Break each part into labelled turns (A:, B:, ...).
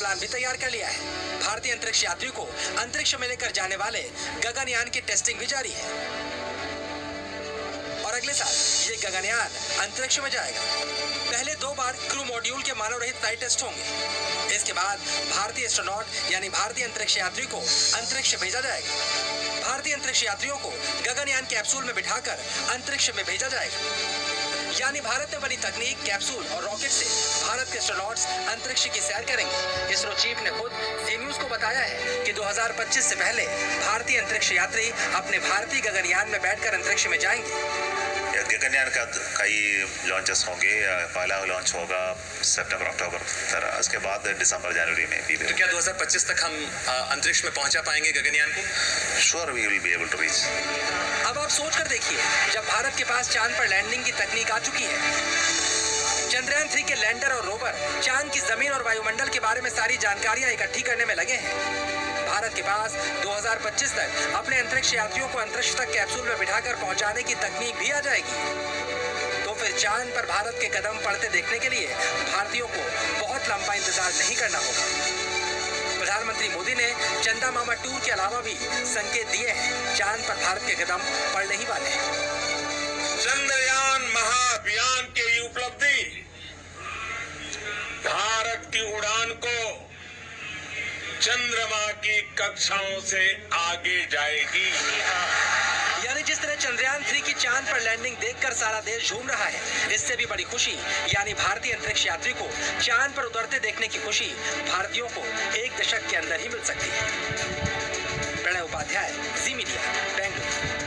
A: Plan भी तैयार कर लिया है। भारतीय अंतरिक्ष यात्रियों को अंतरिक्ष में लेकर जाने वाले गगनयान की टेस्टिंग भी जारी है और अगले साल ये गगनयान अंतरिक्ष में जाएगा। पहले 2 बार क्रू मॉड्यूल के मानव रहित फ्लाइट टेस्ट होंगे। इसके बाद भारतीय एस्ट्रोनॉट यानी भारतीय अंतरिक्ष यात्री को अंतरिक्ष भेजा जाएगा। भारतीय अंतरिक्ष यात्रियों को गगनयान कैप्सूल में बिठाकर अंतरिक्ष में भेजा जाएगा। यानी भारत में बनी तकनीक, कैप्सूल और रॉकेट से भारत के एस्ट्रोनॉट्स अंतरिक्ष की सैर करेंगे। इसरो चीफ ने खुद जी न्यूज को बताया है कि 2025 से पहले भारतीय अंतरिक्ष यात्री अपने भारतीय गगनयान में बैठकर अंतरिक्ष में जाएंगे।
B: गगनयान का कई लॉन्चेस होंगे। पहला लॉन्च होगा सितंबर अक्टूबर तरह, उसके बाद दिसंबर जनवरी में भी।
C: तो क्या 2025 तक हम अंतरिक्ष में पहुंचा पाएंगे गगनयान को?
B: Sure we will be able to reach.
A: अब आप सोच कर देखिए, जब भारत के पास चांद पर लैंडिंग की तकनीक आ चुकी है, चंद्रयान 3 के लैंडर और रोवर चांद की जमीन और वायुमंडल के बारे में सारी जानकारियां इकट्ठी करने में लगे हैं। भारत के पास 2025 तक अपने अंतरिक्ष यात्रियों को अंतरिक्ष तक कैप्सूल में बिठाकर पहुंचाने की तकनीक भी आ जाएगी। तो फिर चांद पर भारत के कदम पड़ते देखने के लिए भारतीयों को बहुत लंबा इंतजार नहीं करना होगा। प्रधानमंत्री मोदी ने चंदा मामा टूर के अलावा भी संकेत दिए हैं, चांद पर भारत के कदम पड़ने ही वाले हैं।
D: चंद्रयान महाअभियान की उपलब्धि भारत की उड़ान को चंद्रमा की कक्षाओं से आगे जाएगी।
A: यानी जिस तरह चंद्रयान 3 की चांद पर लैंडिंग देखकर सारा देश झूम रहा है, इससे भी बड़ी खुशी यानी भारतीय अंतरिक्ष यात्री को चांद पर उतरते देखने की खुशी भारतीयों को 1 दशक के अंदर ही मिल सकती है। प्रणय उपाध्याय, जी मीडिया, बेंगलुरु।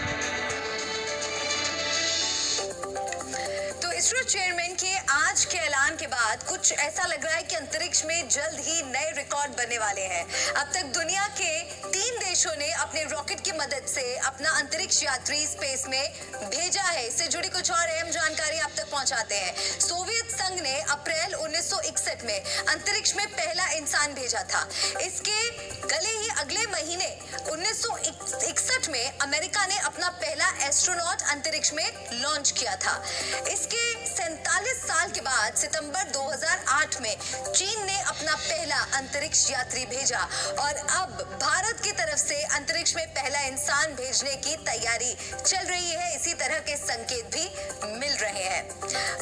E: इसरो चेयरमैन के आज के ऐलान के बाद कुछ ऐसा लग रहा है कि अंतरिक्ष में जल्द ही नए रिकॉर्ड बनने वाले हैं। अब तक दुनिया के 3 देशों ने अपने रॉकेट की मदद से अपना अंतरिक्ष यात्री स्पेस में भेजा है। इससे जुड़ी कुछ और अहम जानकारी आप तक पहुंचाते हैं। सोवियत संघ ने अप्रैल 1961 में अंतरिक्ष में पहला इंसान भेजा था। इसके गले ही अगले महीने 1961 में अमेरिका ने अपना पहला एस्ट्रोनॉट अंतरिक्ष में लॉन्च किया था। इसके 47 साल के बाद सितंबर 2008 में चीन ने अपना पहला अंतरिक्ष यात्री भेजा और अब भारत की तरफ से अंतरिक्ष में पहला इंसान भेजने की तैयारी चल रही है। इसी तरह के संकेत भी मिल रहे हैं।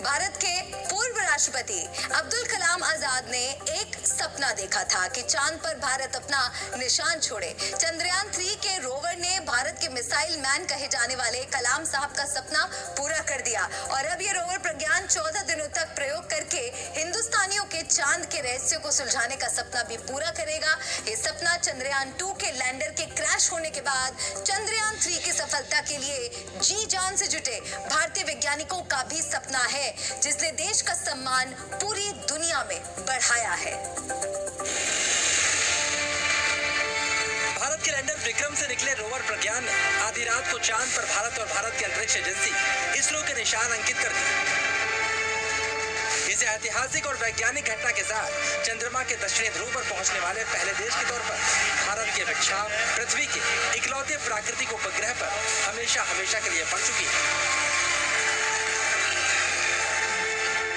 E: भारत के पूर्व राष्ट्रपति अब्दुल कलाम आजाद ने एक सपना देखा था कि चांद पर भारत अपना निशान छोड़े। चंद्रयान 3 के रोवर ने भारत के मिसाइल मैन कहे जाने वाले कलाम साहब का सपना पूरा कर दिया और अब ये रोवर प्रज्ञान 14 दिनों तक प्रयोग करके हिंदुस्तानियों के चांद के रहस्य को सुलझाने का सपना भी पूरा करेगा। ये सपना चंद्रयान 2 के लैंडर के क्रैश होने के बाद चंद्रयान 3 की सफलता के लिए जी जान से जुटे भारतीय वैज्ञानिकों का भी सपना है, जिसने देश का सम्मान पूरी दुनिया में बढ़ाया है।
A: भारत के लैंडर विक्रम से निकले रोवर प्रज्ञान ने आधी रात को चांद पर भारत और भारत की अंतरिक्ष एजेंसी इसरो के निशान अंकित कर दिए। इसे ऐतिहासिक और वैज्ञानिक घटना के साथ चंद्रमा के दक्षिणी ध्रुव पर पहुंचने वाले पहले देश के तौर पर भारत की रक्षा पृथ्वी के इकलौते प्राकृतिक उपग्रह पर हमेशा हमेशा के लिए पड़ चुकी है।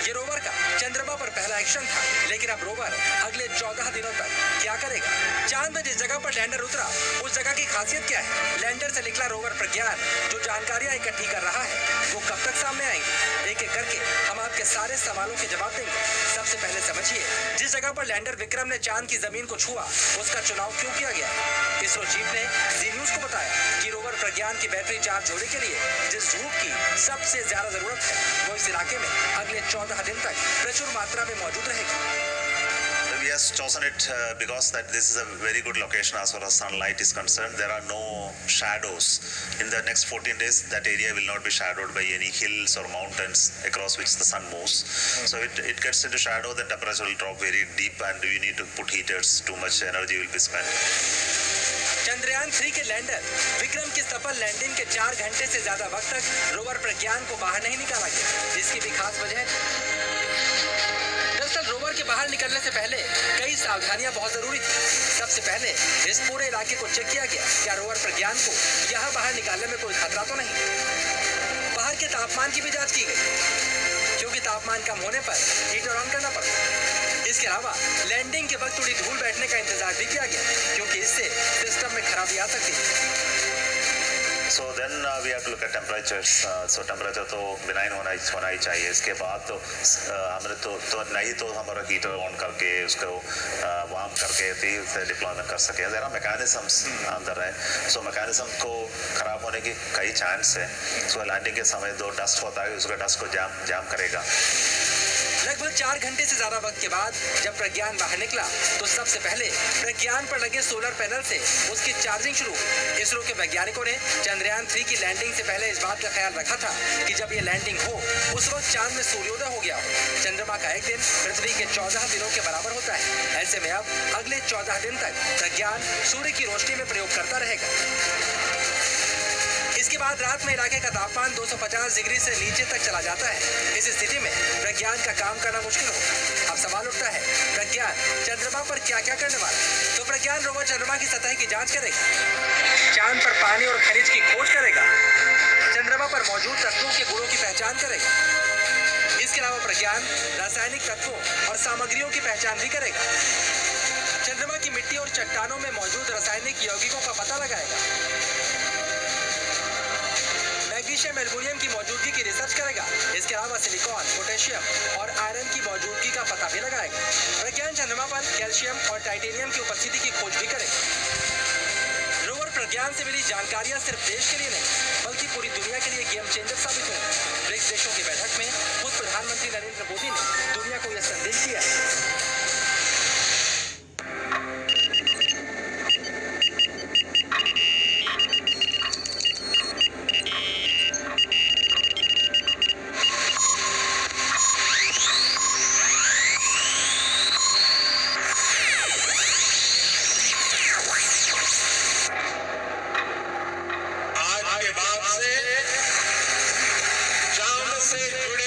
A: ये रोवर का चंद्रमा पर पहला एक्शन था, लेकिन अब रोवर अगले 14 दिनों तक क्या करेगा? चांद में जिस जगह पर लैंडर उतरा उस जगह की खासियत क्या है? लैंडर से निकला रोवर प्रज्ञान जो जानकारियां इकट्ठी कर रहा है वो कब तक सामने आएंगी? एक एक करके हम आपके सारे सवालों के जवाब देंगे। सबसे पहले समझिए, जिस जगह पर लैंडर विक्रम ने चांद की जमीन को छुआ उसका चुनाव क्यों किया गया? इसरो चीफ ने जी न्यूज को बताया कि रोवर प्रज्ञान की बैटरी चार्ज होने के लिए जिस धूप की सबसे ज्यादा जरूरत है वो इस इलाके में अगले 14 दिन तक प्रचुर मात्रा में मौजूद रहेगी।
B: We have chosen it because that this is a very good location as far as sunlight is concerned. There are no shadows. In the next 14 days, that area will not be shadowed by any hills or mountains across which the sun moves. So it gets into shadow, the temperature will drop very deep and you need to put heaters, too much energy will be spent.
A: Chandrayaan 3 के lander Vikram की सफल landing के 4 घंटे से ज्यादा वक्त तक rover प्रज्ञान को बाहर नहीं निकाला गया। इसकी भी खास वजह है। दरअसल रोवर के बाहर निकलने से पहले कई सावधानियां बहुत जरूरी थी। सबसे पहले इस पूरे इलाके को चेक किया गया, क्या रोवर प्रज्ञान को यहाँ बाहर निकालने में कोई खतरा तो नहीं। बाहर के तापमान की भी जांच की गई, क्योंकि तापमान कम होने पर हीटर ऑन करना पड़ता है। इसके अलावा लैंडिंग के वक्त थोड़ी धूल बैठने का इंतजार भी किया गया, क्योंकि इससे सिस्टम में खराबी आ सकती है।
B: So then we have to look at temperatures. So temperature तो benign होना ही चाहिए. इसके बाद तो हमने तो नहीं तो हमारा हीटर ऑन करके उसको वार्म करके फिर डिप्लॉयमेंट कर सके. There are mechanisms अंदर है. So mechanism को खराब होने की कई चांस है. So लैंडिंग के समय जो डस्ट होता है उसका डस्ट को जाम करेगा.
A: लगभग 4 घंटे से ज्यादा वक्त के बाद जब प्रज्ञान बाहर निकला तो सबसे पहले प्रज्ञान पर लगे सोलर पैनल से उसकी चार्जिंग शुरू हुई। इसरो के वैज्ञानिकों ने चंद्रयान 3 की लैंडिंग से पहले इस बात का ख्याल रखा था कि जब ये लैंडिंग हो उस वक्त चांद में सूर्योदय हो गया हो। चंद्रमा का एक दिन पृथ्वी के 14 दिनों के बराबर होता है। ऐसे में अब अगले 14 दिन तक प्रज्ञान सूर्य की रोशनी में प्रयोग करता रहेगा। इसके बाद रात में इलाके का तापमान 250 डिग्री से नीचे तक चला जाता है। इस स्थिति में प्रज्ञान का काम करना मुश्किल होगा। अब सवाल उठता है, प्रज्ञान चंद्रमा पर क्या क्या करने वाला है? तो प्रज्ञान रोवर चंद्रमा की सतह की जांच करेगा, चांद पर पानी और खनिज की खोज करेगा, चंद्रमा पर मौजूद तत्वों के गुणों की पहचान करेगा। इसके अलावा प्रज्ञान रासायनिक तत्वों और सामग्रियों की पहचान भी करेगा। चंद्रमा की मिट्टी और चट्टानों में मौजूद रासायनिक यौगिकों का पता लगाएगा। मैग्नीशियम एल्युमिनियम की मौजूदगी की रिसर्च करेगा। इसके अलावा सिलिकॉन, पोटेशियम और आयरन की मौजूदगी का पता भी लगाएगा। प्रज्ञान चंद्रमा पर कैल्शियम और टाइटेनियम की उपस्थिति की खोज भी करेगा। रोवर प्रज्ञान से मिली जानकारियां सिर्फ देश के लिए नहीं बल्कि पूरी दुनिया के लिए गेम चेंजर साबित होंगी। ब्रिक्स देशों की बैठक में खुद प्रधानमंत्री नरेंद्र मोदी ने दुनिया को यह संदेश दिया है।
D: आज के बाद से चांद से जुड़े